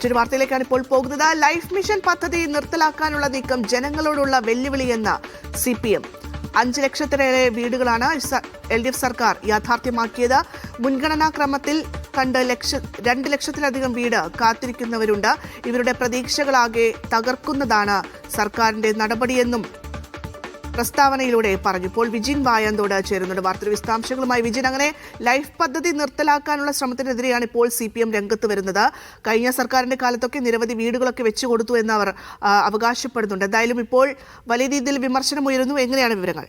മറ്റൊരു വാർത്തയിലേക്കാണ് ഇപ്പോൾ പോകുന്നത്. ലൈഫ് മിഷൻ പദ്ധതി നിർത്തലാക്കാനുള്ള നീക്കം ജനങ്ങളോടുള്ള വെല്ലുവിളിയെന്ന് CPM. 5 ലക്ഷത്തിലേറെ വീടുകളാണ് LDF സർക്കാർ യാഥാർത്ഥ്യമാക്കിയത്. മുൻഗണനാക്രമത്തിൽ കണ്ട് 2 ലക്ഷത്തിലധികം വീട് കാത്തിരിക്കുന്നവരുണ്ട്. ഇവരുടെ പ്രതീക്ഷകളാകെ തകർക്കുന്നതാണ് സർക്കാരിന്റെ നടപടിയെന്നും പ്രസ്താവനയിലൂടെ പറഞ്ഞു. ഇപ്പോൾ വിജിൻ വായന്തോട് ചേരുന്നുണ്ട് വാർത്തയുടെ വിശദാംശങ്ങളുമായി. വിജിൻ, അങ്ങനെ ലൈഫ് പദ്ധതി നിർത്തലാക്കാനുള്ള ശ്രമത്തിനെതിരെയാണ് ഇപ്പോൾ CPM രംഗത്ത് വരുന്നത്. കഴിഞ്ഞ സർക്കാരിന്റെ കാലത്തൊക്കെ നിരവധി വീടുകളൊക്കെ വെച്ചു കൊടുത്തു എന്ന് അവർ അവകാശപ്പെടുന്നുണ്ട്. എന്തായാലും ഇപ്പോൾ വലിയ രീതിയിൽ വിമർശനം ഉയരുന്നു. എങ്ങനെയാണ് വിവരങ്ങൾ?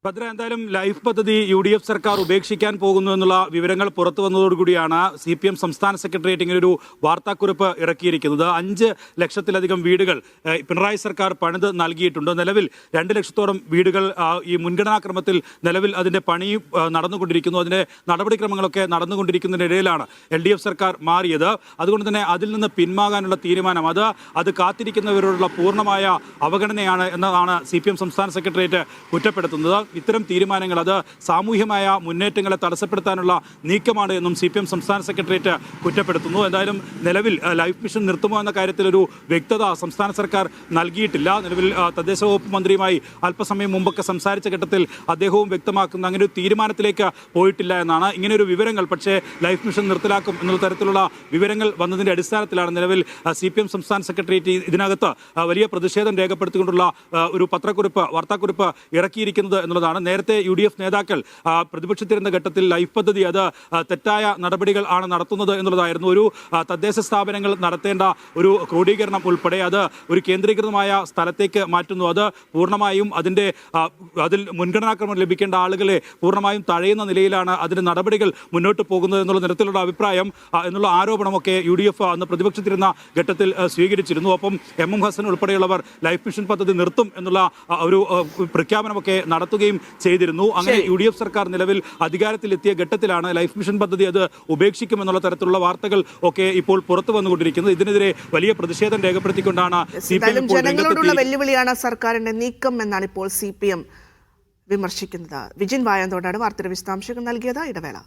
ഭദ്ര, എന്തായാലും ലൈഫ് പദ്ധതി UDF സർക്കാർ ഉപേക്ഷിക്കാൻ പോകുന്നു എന്നുള്ള വിവരങ്ങൾ പുറത്തു വന്നതോടുകൂടിയാണ് CPM സംസ്ഥാന സെക്രട്ടേറിയറ്റ് ഇങ്ങനൊരു വാർത്താക്കുറിപ്പ് ഇറക്കിയിരിക്കുന്നത്. 5 ലക്ഷത്തിലധികം വീടുകൾ പിണറായി സർക്കാർ പണിത് നൽകിയിട്ടുണ്ട്. നിലവിൽ 2 ലക്ഷത്തോളം വീടുകൾ ഈ മുൻഗണനാക്രമത്തിൽ നിലവിൽ അതിന്റെ പണി നടന്നുകൊണ്ടിരിക്കുന്നു. അതിന്റെ നടപടിക്രമങ്ങളൊക്കെ നടന്നുകൊണ്ടിരിക്കുന്നതിനിടയിലാണ് LDF സർക്കാർ മാറിയത്. അതുകൊണ്ട് തന്നെ അതിൽ നിന്ന് പിന്മാകാനുള്ള തീരുമാനം അത് കാത്തിരിക്കുന്നവരോടുള്ള പൂർണ്ണമായ അവഗണനയാണ് എന്നതാണ് CPM സംസ്ഥാന സെക്രട്ടേറിയറ്റ് കുറ്റപ്പെടുത്തുന്നത്. ഇത്തരം തീരുമാനങ്ങൾ അത് സാമൂഹ്യമായ മുന്നേറ്റങ്ങളെ തടസ്സപ്പെടുത്താനുള്ള നീക്കമാണ് എന്നും CPM സംസ്ഥാന സെക്രട്ടേറിയറ്റ് കുറ്റപ്പെടുത്തുന്നു. എന്തായാലും നിലവിൽ ലൈഫ് മിഷൻ നിർത്തുമോ എന്ന കാര്യത്തിൽ ഒരു വ്യക്തത സംസ്ഥാന സർക്കാർ നൽകിയിട്ടില്ല. നിലവിൽ തദ്ദേശ വകുപ്പ് മന്ത്രിയുമായി അല്പസമയം മുമ്പൊക്കെ സംസാരിച്ച ഘട്ടത്തിൽ അദ്ദേഹവും വ്യക്തമാക്കുന്ന അങ്ങനെ ഒരു തീരുമാനത്തിലേക്ക് പോയിട്ടില്ല എന്നാണ്. ഇങ്ങനെയൊരു വിവരങ്ങൾ പക്ഷേ ലൈഫ് മിഷൻ നിർത്തലാക്കും എന്നുള്ള തരത്തിലുള്ള വിവരങ്ങൾ വന്നതിന്റെ അടിസ്ഥാനത്തിലാണ് നിലവിൽ CPM സംസ്ഥാന സെക്രട്ടേറിയറ്റ് ഇതിനകത്ത് വലിയ പ്രതിഷേധം രേഖപ്പെടുത്തിക്കൊണ്ടുള്ള ഒരു വാർത്താക്കുറിപ്പ് ഇറക്കിയിരിക്കുന്നത് എന്നുള്ളതാണ്. നേരത്തെ UDF നേതാക്കൾ പ്രതിപക്ഷത്തിരുന്ന ഘട്ടത്തിൽ ലൈഫ് പദ്ധതി അത് തെറ്റായ നടപടികൾ ആണ് നടത്തുന്നത് എന്നുള്ളതായിരുന്നു. ഒരു തദ്ദേശ സ്ഥാപനങ്ങൾ നടത്തേണ്ട ഒരു ക്രോഡീകരണം ഉൾപ്പെടെ അത് ഒരു കേന്ദ്രീകൃതമായ സ്ഥലത്തേക്ക് മാറ്റുന്നു. അത് പൂർണ്ണമായും അതിൽ മുൻഗണനാക്രമം ലഭിക്കേണ്ട ആളുകളെ പൂർണ്ണമായും തഴയുന്ന നിലയിലാണ് അതിന്റെ നടപടികൾ മുന്നോട്ട് പോകുന്നത് എന്നുള്ള തരത്തിലുള്ള അഭിപ്രായം എന്നുള്ള ആരോപണമൊക്കെ UDF അന്ന് പ്രതിപക്ഷത്തിരുന്ന ഘട്ടത്തിൽ സ്വീകരിച്ചിരുന്നു. ഒപ്പം MM ഹസൻ ഉൾപ്പെടെയുള്ളവർ ലൈഫ് മിഷൻ പദ്ധതി നിർത്തും എന്നുള്ള ഒരു പ്രഖ്യാപനമൊക്കെ നടത്തുകയും ചെയ്തിരുന്നു. അങ്ങനെ UDF സർക്കാർ നിലവിൽ അധികാരത്തിലെത്തിയ ഘട്ടത്തിലാണ് ലൈഫ് മിഷൻ പദ്ധതി അത് ഉപേക്ഷിക്കുമെന്നുള്ള തരത്തിലുള്ള വാർത്തകൾ ഒക്കെ ഇപ്പോൾ പുറത്തു വന്നുകൊണ്ടിരിക്കുന്നത്. ഇതിനെതിരെ വലിയ പ്രതിഷേധം രേഖപ്പെടുത്തിക്കൊണ്ടാണ് ജനങ്ങളോടുള്ള വെല്ലുവിളിയാണ് സർക്കാരിന്റെ നീക്കം എന്നാണ് ഇപ്പോൾ CPM വിമർശിക്കുന്നത്. വിജിൻ വായന്തോടാണ് വാർത്തയുടെ വിശദാംശങ്ങൾ നൽകിയത്. ഇടവേള.